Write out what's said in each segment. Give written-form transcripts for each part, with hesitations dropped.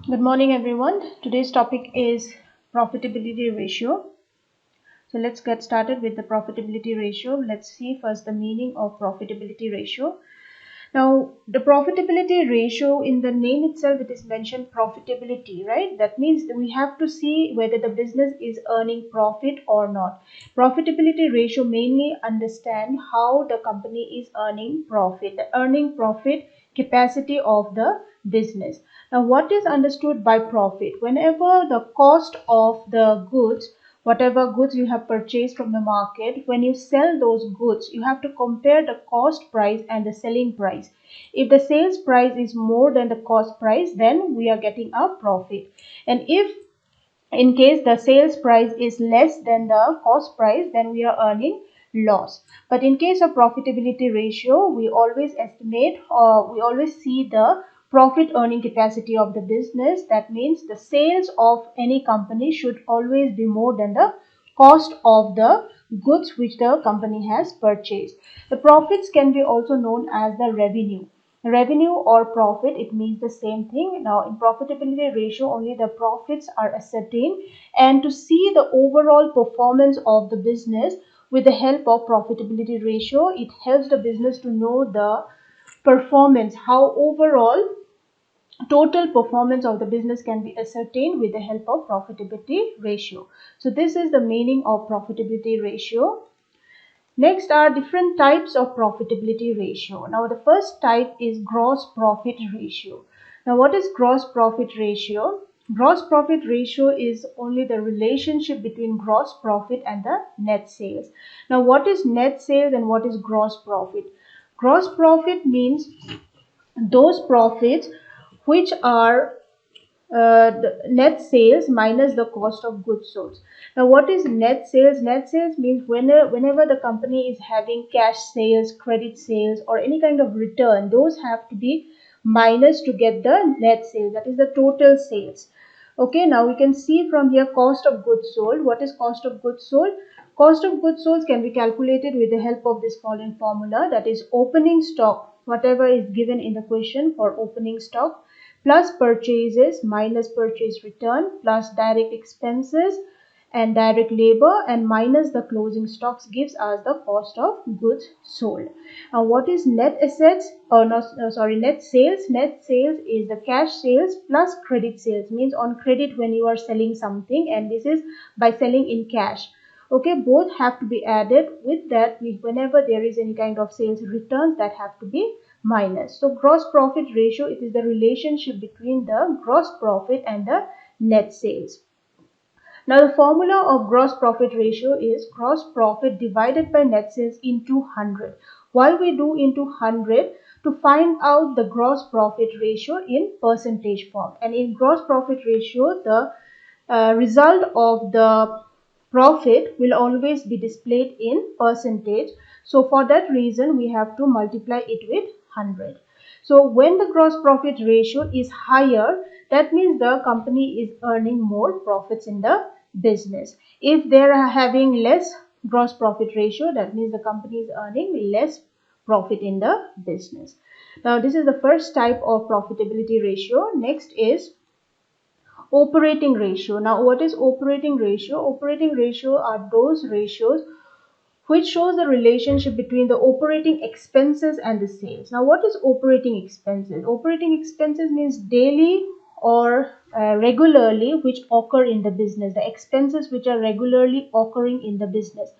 Good morning, everyone. Today's topic is profitability ratio. So let's get started with the profitability ratio. Let's see first the meaning of profitability ratio. Now, the profitability ratio, in the name itself, it is mentioned profitability, right? That means that we have to see whether the business is earning profit or not. Profitability ratio mainly understand how the company is earning profit, the earning profit capacity of the business. Now, what is understood by profit? Whenever the cost of the goods, whatever goods you have purchased from the market, when you sell those goods, you have to compare the cost price and the selling price. If the sales price is more than the cost price, then we are getting a profit. And if in case the sales price is less than the cost price, then we are earning loss. But in case of profitability ratio, we always estimate, or we always see the profit earning capacity of the business. That means the sales of any company should always be more than the cost of the goods which the company has purchased. The profits can be also known as the revenue. Revenue or profit, it means the same thing. Now, in profitability ratio, only the profits are ascertained, and to see the overall performance of the business with the help of profitability ratio, it helps the business to know the performance, how overall total performance of the business can be ascertained with the help of profitability ratio. So this is the meaning of profitability ratio. Next are different types of profitability ratio. Now the first type is gross profit ratio. Now what is gross profit ratio? Gross profit ratio is only the relationship between gross profit and the net sales. Now what is net sales and what is gross profit? Gross profit means those profits which are the net sales minus the cost of goods sold. Now, what is net sales? Net sales means whenever the company is having cash sales, credit sales, or any kind of return, those have to be minus to get the net sales. That is the total sales. Okay, now we can see from here cost of goods sold. What is cost of goods sold? Cost of goods sold can be calculated with the help of this following formula, that is opening stock, whatever is given in the question for opening stock, plus purchases minus purchase return plus direct expenses and direct labor and minus the closing stocks gives us the cost of goods sold. Now what is net assets, or not, sorry, net sales? Net sales is the cash sales plus credit sales, means on credit when you are selling something, and this is by selling in cash. Okay, both have to be added. With that, whenever there is any kind of sales returns, that have to be minus. So gross profit ratio, it is the relationship between the gross profit and the net sales. Now the formula of gross profit ratio is gross profit divided by net sales into 100. Why we do into 100? To find out the gross profit ratio in percentage form. And in gross profit ratio, the result of the profit will always be displayed in percentage. So for that reason, we have to multiply it with 100. So when the gross profit ratio is higher, that means the company is earning more profits in the business. If they are having less gross profit ratio, that means the company is earning less profit in the business. Now this is the first type of profitability ratio. Next is operating ratio. Now what is operating ratio? Operating ratio are those ratios which shows the relationship between the operating expenses and the sales. Now what is operating expenses? Operating expenses means daily or regularly which occur in the business, the expenses which are regularly occurring in the business.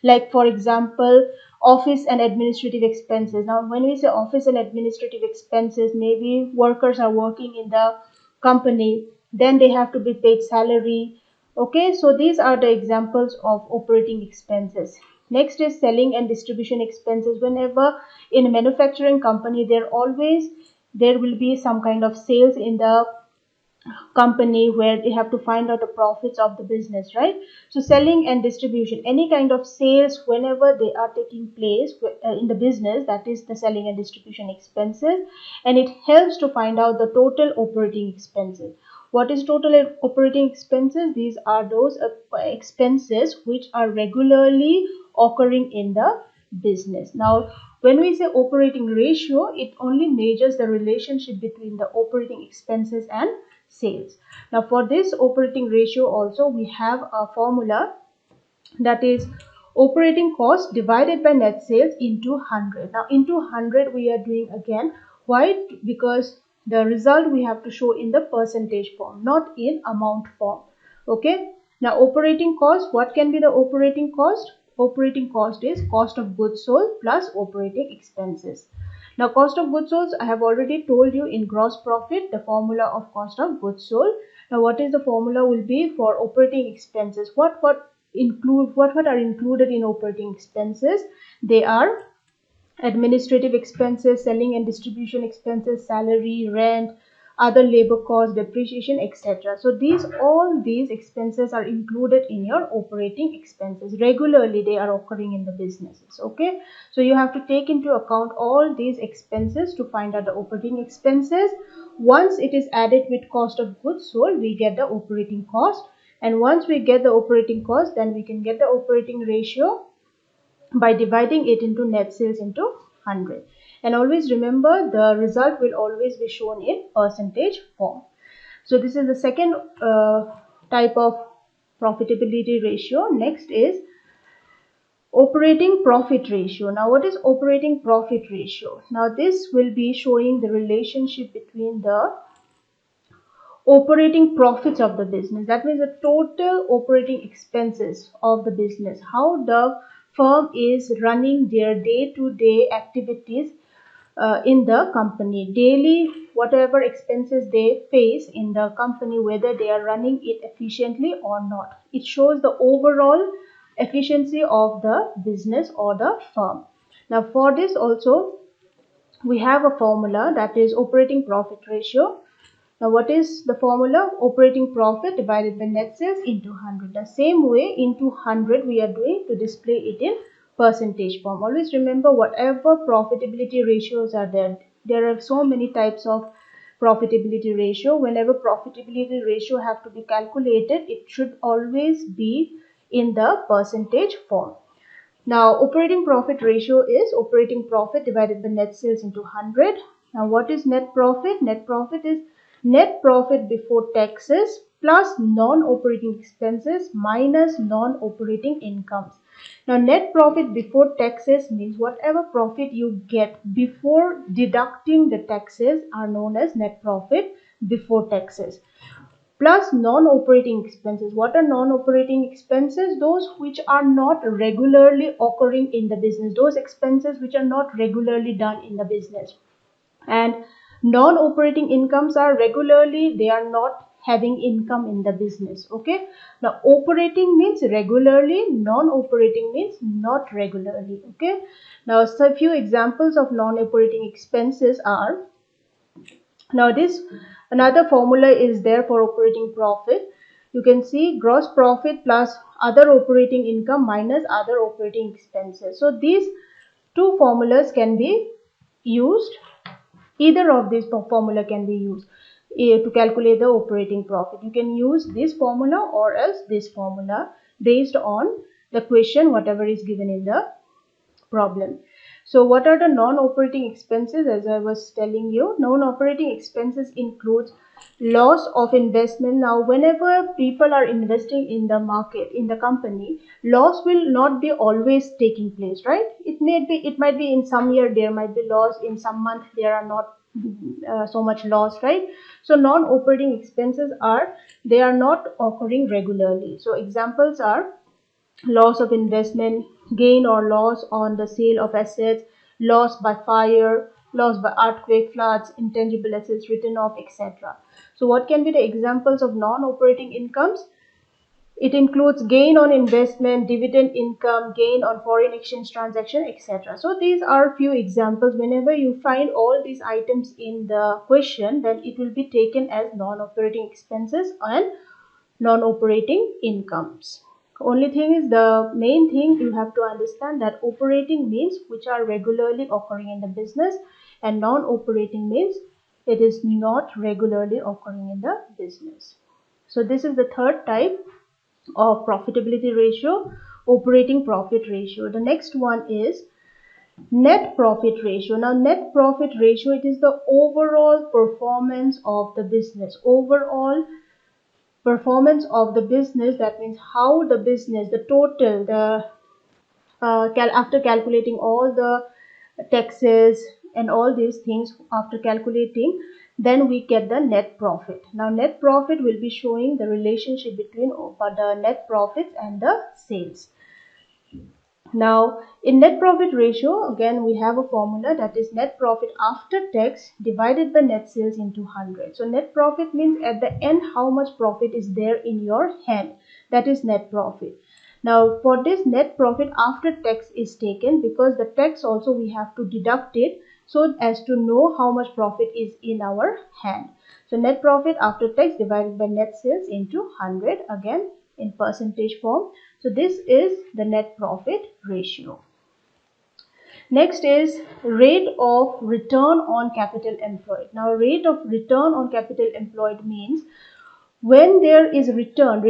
Like for example, office and administrative expenses. Now when we say office and administrative expenses, maybe workers are working in the company, then they have to be paid salary. Okay, so these are the examples of operating expenses. Next is selling and distribution expenses. Whenever in a manufacturing company, there will be some kind of sales in the company where they have to find out the profits of the business, right? So selling and distribution, any kind of sales whenever they are taking place in the business, that is the selling and distribution expenses, and it helps to find out the total operating expenses. What is total operating expenses? These are those expenses which are regularly occurring in the business. Now when we say operating ratio, it only measures the relationship between the operating expenses and sales. Now for this operating ratio also we have a formula, that is operating cost divided by net sales into 100. Now into 100 we are doing again. Why? Because the result we have to show in the percentage form, not in amount form. Okay. Now operating cost, what can be the operating cost? Operating cost is cost of goods sold plus operating expenses. Now cost of goods sold, I have already told you in gross profit the formula of cost of goods sold. Now what is the formula will be for operating expenses? What are included in operating expenses? They are administrative expenses, selling and distribution expenses, salary, rent, other labor costs, depreciation, etc. So all these expenses are included in your operating expenses. Regularly they are occurring in the businesses. Okay, so you have to take into account all these expenses to find out the operating expenses. Once it is added with cost of goods sold, we get the operating cost, and once we get the operating cost, then we can get the operating ratio by dividing it into net sales into 100. And always remember, the result will always be shown in percentage form. So this is the second type of profitability ratio. Next is operating profit ratio. Now what is operating profit ratio? Now this will be showing the relationship between the operating profits of the business, that means the total operating expenses of the business, how the firm is running their day-to-day activities in the company, daily whatever expenses they face in the company, whether they are running it efficiently or not. It shows the overall efficiency of the business or the firm. Now for this also we have a formula, that is operating profit ratio. Now what is the formula? Operating profit divided by net sales into 100. The same way into 100 we are doing to display it in percentage form. Always remember, whatever profitability ratios are there, there are so many types of profitability ratio. Whenever profitability ratio have to be calculated, it should always be in the percentage form. Now operating profit ratio is operating profit divided by net sales into 100. Now what is net profit? Net profit is net profit before taxes plus non-operating expenses minus non-operating incomes. Now net profit before taxes means whatever profit you get before deducting the taxes are known as net profit before taxes, plus non-operating expenses. What are non-operating expenses? Those which are not regularly occurring in the business, those expenses which are not regularly done in the business. And non-operating incomes are regularly, they are not having income in the business. Okay, now operating means regularly, non-operating means not regularly. Okay, now so a few examples of non-operating expenses are, now this another formula is there for operating profit. You can see gross profit plus other operating income minus other operating expenses. So these two formulas can be used. Either of these formula can be used to calculate the operating profit. You can use this formula or else this formula based on the question whatever is given in the problem. So what are the non-operating expenses? As I was telling you, non-operating expenses includes loss of investment. Now whenever people are investing in the market, in the company, loss will not be always taking place, right? It might be in some year there might be loss, in some month there are not so much loss, right? So non-operating expenses are, they are not occurring regularly. So examples are loss of investment, gain or loss on the sale of assets, loss by fire, loss by earthquake, floods, intangible assets written off, etc. So what can be the examples of non-operating incomes? It includes gain on investment, dividend income, gain on foreign exchange transaction, etc. So these are few examples. Whenever you find all these items in the question, then it will be taken as non-operating expenses and non-operating incomes. Only thing is, the main thing you have to understand that operating means which are regularly occurring in the business, and non-operating means it is not regularly occurring in the business. So this is the third type of profitability ratio, operating profit ratio. The next one is Net profit ratio. Now net profit ratio, it is the overall performance of the business. Overall performance of the business, that means how the business, the total, the after calculating all the taxes and all these things, after calculating, then we get the net profit. Now net profit will be showing the relationship between the net profits and the sales. Now in net profit ratio, again we have a formula, that is net profit after tax divided by net sales into 100. So net profit means at the end how much profit is there in your hand, that is net profit. Now for this, net profit after tax is taken, because the tax also we have to deduct it so as to know how much profit is in our hand. So net profit after tax divided by net sales into 100, again in percentage form. So this is the net profit ratio. Next is rate of return on capital employed. Now rate of return on capital employed means when there is return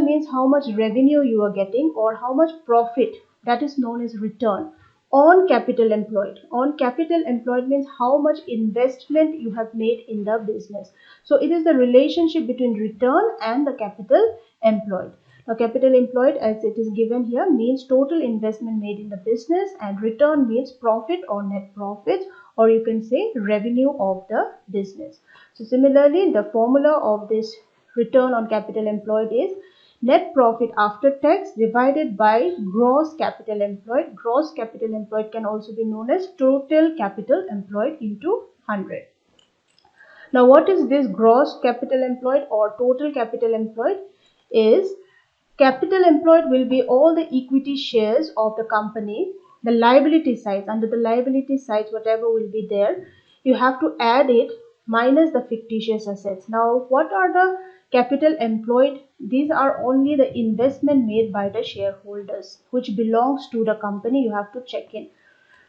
means how much revenue you are getting or how much profit, that is known as return on capital employed. On capital employed means how much investment you have made in the business. So it is the relationship between return and the capital employed. Now capital employed, as it is given here, means total investment made in the business, and return means profit or net profit, or you can say revenue of the business. So similarly, the formula of this return on capital employed is net profit after tax divided by gross capital employed. Gross capital employed can also be known as total capital employed into 100. Now what is this gross capital employed or total capital employed? Is capital employed will be all the equity shares of the company, the liability sides, under the liability sides whatever will be there, you have to add it minus the fictitious assets. Now what are the capital employed? These are only the investment made by the shareholders which belongs to the company, you have to check in,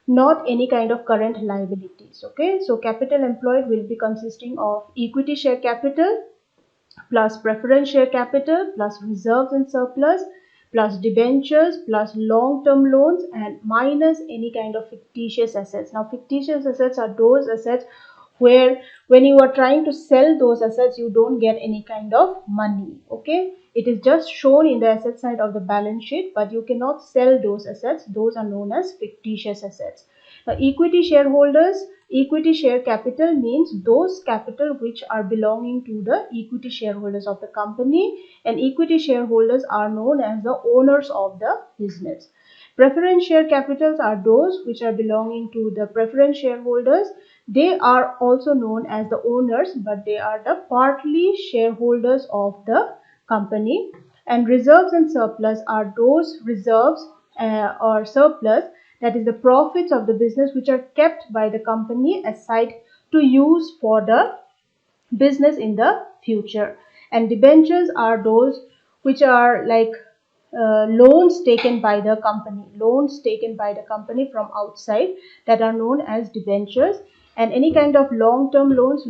not any kind of current liabilities. Okay, so capital employed will be consisting of equity share capital plus preference share capital plus reserves and surplus plus debentures plus long-term loans and minus any kind of fictitious assets. Now fictitious assets are those assets where when you are trying to sell those assets you don't get any kind of money. Okay, it is just shown in the asset side of the balance sheet, but you cannot sell those assets. Those are known as fictitious assets. Now equity shareholders, equity share capital means those capital which are belonging to the equity shareholders of the company, and equity shareholders are known as the owners of the business. Preference share capitals are those which are belonging to the preference shareholders. They are also known as the owners, but they are the partly shareholders of the company. And reserves and surplus are those reserves or surplus, that is the profits of the business which are kept by the company aside to use for the business in the future. And debentures are those which are like loans taken by the company, loans taken by the company from outside, that are known as debentures. And any kind of long-term loans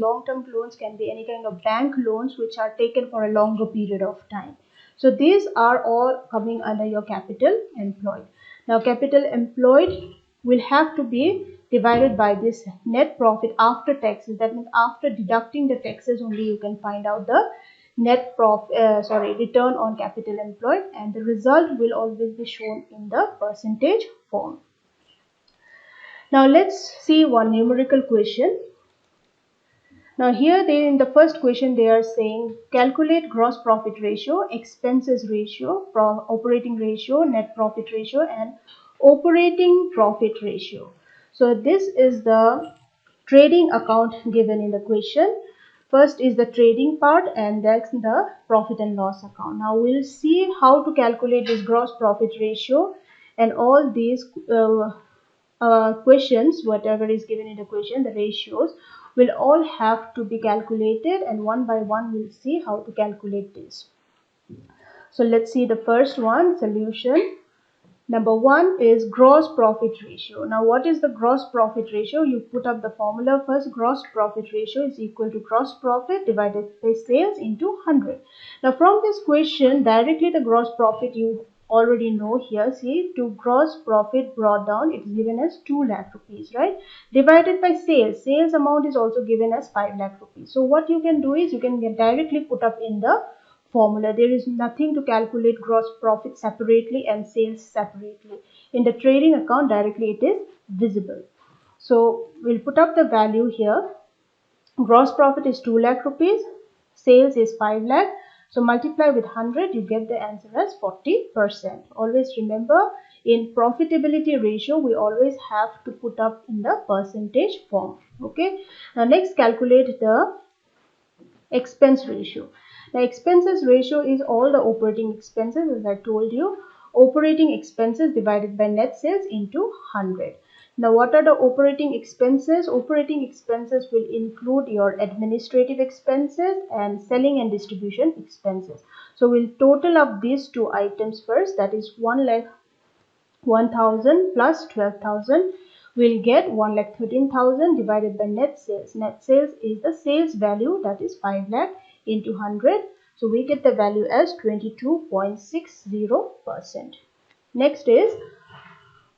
can be any kind of bank loans which are taken for a longer period of time. So these are all coming under your capital employed. Now capital employed will have to be divided by this net profit after taxes. That means after deducting the taxes only you can find out the net profit, return on capital employed, and the result will always be shown in the percentage form. Now let's see one numerical question. Now here in the first question they are saying calculate gross profit ratio, expenses ratio, operating ratio, net profit ratio and operating profit ratio. So this is the trading account given in the question. First is the trading part and that's the profit and loss account. Now we'll see how to calculate this gross profit ratio, and all these questions, whatever is given in the question, the ratios will all have to be calculated, and one by one we'll see how to calculate this. So let's see the first one, solution. Number one is gross profit ratio. Now what is the gross profit ratio? You put up the formula first. Gross profit ratio is equal to gross profit divided by sales into 100. Now from this question directly the gross profit you already know here. See, to gross profit brought down, it is given as 2 lakh rupees, right? Divided by sales. Sales amount is also given as 5 lakh rupees. So what you can do is you can directly put up in the formula. There is nothing to calculate gross profit separately and sales separately. In the trading account, directly it is visible. So we'll put up the value here. Gross profit is 2 lakh rupees, sales is 5 lakh. So multiply with 100, you get the answer as 40%. Always remember, in profitability ratio, we always have to put up in the percentage form. Okay. Now next, calculate the expense ratio. The expenses ratio is all the operating expenses, as I told you. Operating expenses divided by net sales into 100. Now what are the operating expenses? Operating expenses will include your administrative expenses and selling and distribution expenses. So we'll total up these two items first, that is 1,000 plus 12,000. We'll get 1,13,000 divided by net sales. Net sales is the sales value, that is 5 lakh into 100. So we get the value as 22.60%. Next is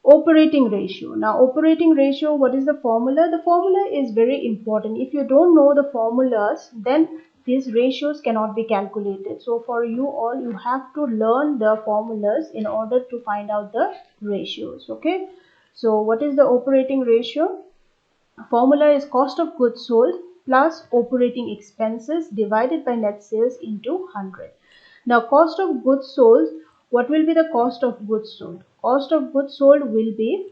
operating ratio. Now operating ratio, what is the formula? The formula is very important. If you don't know the formulas, then these ratios cannot be calculated. So for you all, you have to learn the formulas in order to find out the ratios. Okay. So what is the operating ratio? Formula is cost of goods sold plus operating expenses divided by net sales into 100. Now cost of goods sold, what will be the cost of goods sold? Cost of goods sold will be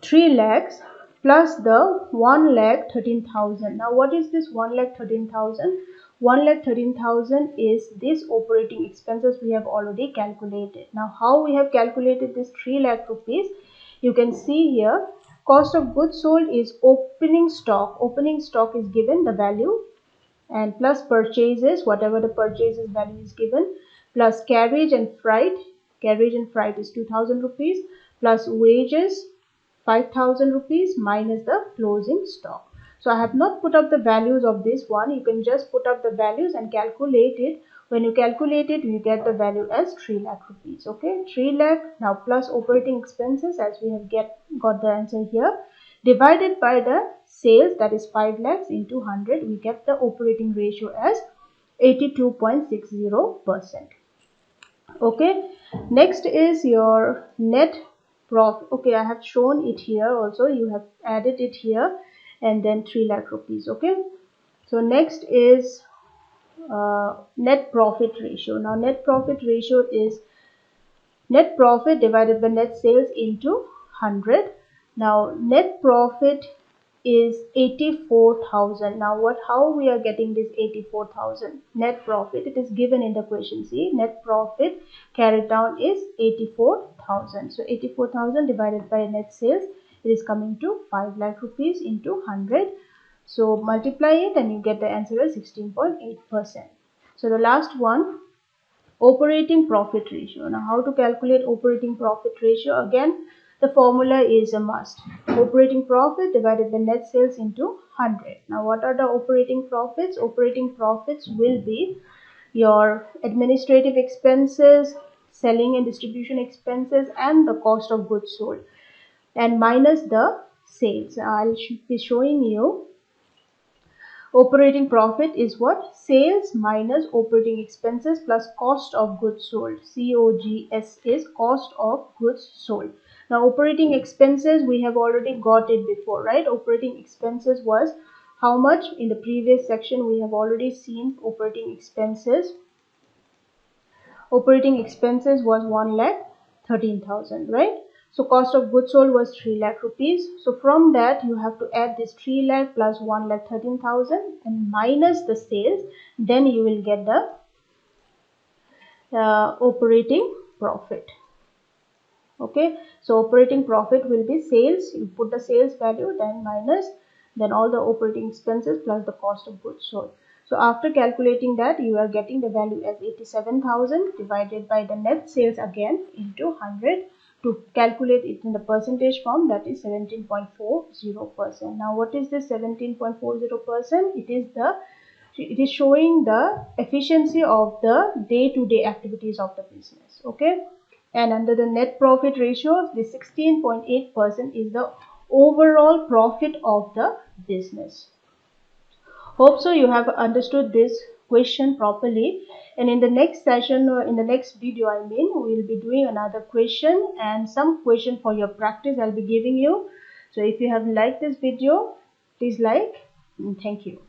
3 lakhs plus the 1,13,000. Now what is this 1,13,000? 1,13,000 is this operating expenses we have already calculated. Now how we have calculated this 3 lakh rupees? You can see here, cost of goods sold is opening stock. Opening stock is given the value, and plus purchases, whatever the purchases value is given, plus carriage and freight. Carriage and freight is 2,000 rupees plus wages 5,000 rupees minus the closing stock. So I have not put up the values of this one. You can just put up the values and calculate it. When you calculate it, you get the value as 3 lakh rupees. Okay, 3 lakh now plus operating expenses, as we have got the answer here, divided by the sales, that is 5 lakhs into 100, we get the operating ratio as 82.60%. Okay, next is your net profit. Okay, I have shown it here also. You have added it here, and then 3 lakh rupees. Okay, so next is net profit ratio. Now net profit ratio is net profit divided by net sales into 100. Now net profit is 84,000. Now how we are getting this 84,000 net profit? It is given in the question. See, net profit carried down is 84,000. So 84,000 divided by net sales, it is coming to 5 lakh rupees into 100. So multiply it and you get the answer as 16.8%. So the last one, operating profit ratio. Now how to calculate operating profit ratio? Again, the formula is a must. Operating profit divided by net sales into 100. Now what are the operating profits? Operating profits will be your administrative expenses, selling and distribution expenses, and the cost of goods sold, and minus the sales. I'll be showing you. Operating profit is what? Sales minus operating expenses plus cost of goods sold. COGS is cost of goods sold. Now operating expenses, we have already got it before, right? Operating expenses was how much? In the previous section we have already seen operating expenses. Operating expenses was 1,13,000, right? So cost of goods sold was 3 lakh rupees. So from that you have to add this 3 lakh plus 1,13,000 and minus the sales. Then you will get the operating profit. Okay, so operating profit will be sales. You put the sales value, then minus, then all the operating expenses plus the cost of goods sold. So after calculating that, you are getting the value as 87,000 divided by the net sales again into 100. To calculate it in the percentage form, that is 17.40%. Now what is this 17.40%? It is the it is showing the efficiency of the day-to-day activities of the business. Okay, and under the net profit ratio, the 16.8% is the overall profit of the business. Hope so you have understood this question properly, and in the next session or in the next video, we will be doing another question and some question for your practice I'll be giving you. So if you have liked this video, please like, and thank you.